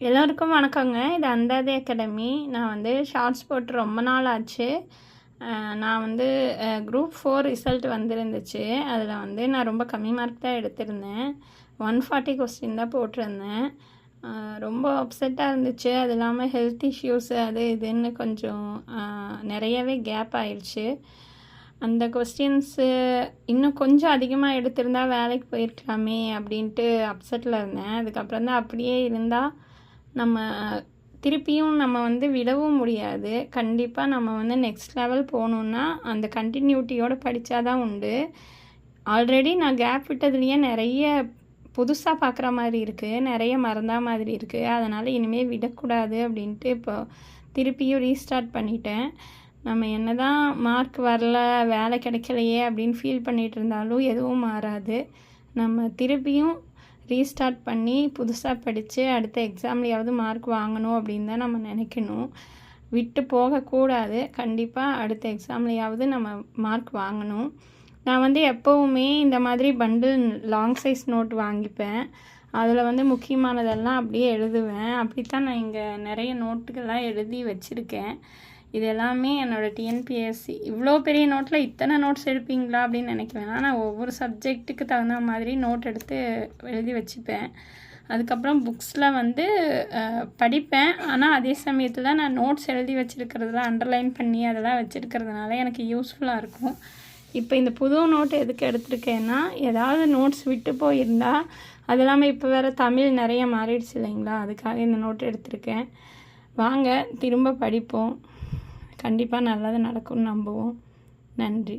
எல்லோருக்கும் வணக்கங்க. இது அந்தாதி அகாடமி. நான் வந்து ஷார்ட்ஸ் போட்டு ரொம்ப நாள் ஆச்சு. நான் வந்து குரூப் 4 ரிசல்ட் வந்துருந்துச்சு. அதில் வந்து நான் ரொம்ப கம்மி மார்க் தான் எடுத்திருந்தேன். 140 கொஸ்டின் தான் போட்டிருந்தேன். ரொம்ப அப்செட்டாக இருந்துச்சு. அது இல்லாமல் ஹெல்த் இஷ்யூஸ் அது இதுன்னு கொஞ்சம் நிறையவே கேப் ஆயிடுச்சு. அந்த கொஸ்டின்ஸு இன்னும் கொஞ்சம் அதிகமாக எடுத்திருந்தா வேலைக்கு போயிருக்கலாமே அப்படின்ட்டு அப்செட்டில் இருந்தேன். அதுக்கப்புறம் தான் அப்படியே இருந்தால் நம்ம திருப்பியும் நம்ம வந்து விடவும் முடியாது. கண்டிப்பாக நம்ம வந்து நெக்ஸ்ட் லெவல் போகணுன்னா அந்த கண்டினியூட்டியோடு படித்தா தான் உண்டு. ஆல்ரெடி நான் கேப் விட்டதுலேயே நிறைய புதுசாக பார்க்குற மாதிரி இருக்குது, நிறைய மறந்தா மாதிரி இருக்குது. அதனால் இனிமேல் விடக்கூடாது அப்படின்ட்டு இப்போ திருப்பியும் ரீஸ்டார்ட் பண்ணிட்டேன். நம்ம என்ன தான் மார்க் வரல, வேலை கிடைக்கலையே அப்படின்னு ஃபீல் பண்ணிகிட்டு இருந்தாலும் எதுவும் மாறாது. நம்ம திருப்பியும் ரீஸ்டார்ட் பண்ணி புதுசாக படித்து அடுத்த எக்ஸாம்லேயாவது மார்க் வாங்கணும் அப்படின்னு தான் நம்ம நினைக்கணும். விட்டு போகக்கூடாது. கண்டிப்பாக அடுத்த எக்ஸாம்லேயாவது நம்ம மார்க் வாங்கணும். நான் வந்து எப்போவுமே இந்த மாதிரி பண்டில் லாங் சைஸ் நோட் வாங்கிப்பேன். அதில் வந்து முக்கியமானதெல்லாம் அப்படியே எழுதுவேன். அப்படித்தான் நான் இங்கே நிறைய நோட்டுகள்லாம் எழுதி வச்சுருக்கேன். இது எல்லாமே என்னோடய டிஎன்பிஎஸ்சி. இவ்வளோ பெரிய நோட்டில் இத்தனை நோட்ஸ் எடுப்பீங்களா அப்படின்னு நினைக்க வேணாம். நான் ஒவ்வொரு சப்ஜெக்ட்டுக்கு தகுந்த மாதிரி நோட் எடுத்து எழுதி வச்சுப்பேன். அதுக்கப்புறம் புக்ஸில் வந்து படிப்பேன். ஆனால் அதே சமயத்தில் நான் நோட்ஸ் எழுதி வச்சுருக்கிறதுலாம் அண்டர்லைன் பண்ணி அதெல்லாம் வச்சுருக்கிறதுனால எனக்கு யூஸ்ஃபுல்லாக இருக்கும். இப்போ இந்த புது நோட் எதுக்கு எடுத்திருக்கேன்னா, ஏதாவது நோட்ஸ் விட்டு போயிருந்தால், அது இல்லாமல் இப்போ வேறு தமிழ் நிறைய மாறிடுச்சு இல்லைங்களா, அதுக்காக இந்த நோட் எடுத்திருக்கேன். வாங்க திரும்ப படிப்போம். கண்டிப்பாக நல்லது நடக்கும்னு நம்புவோம். நன்றி.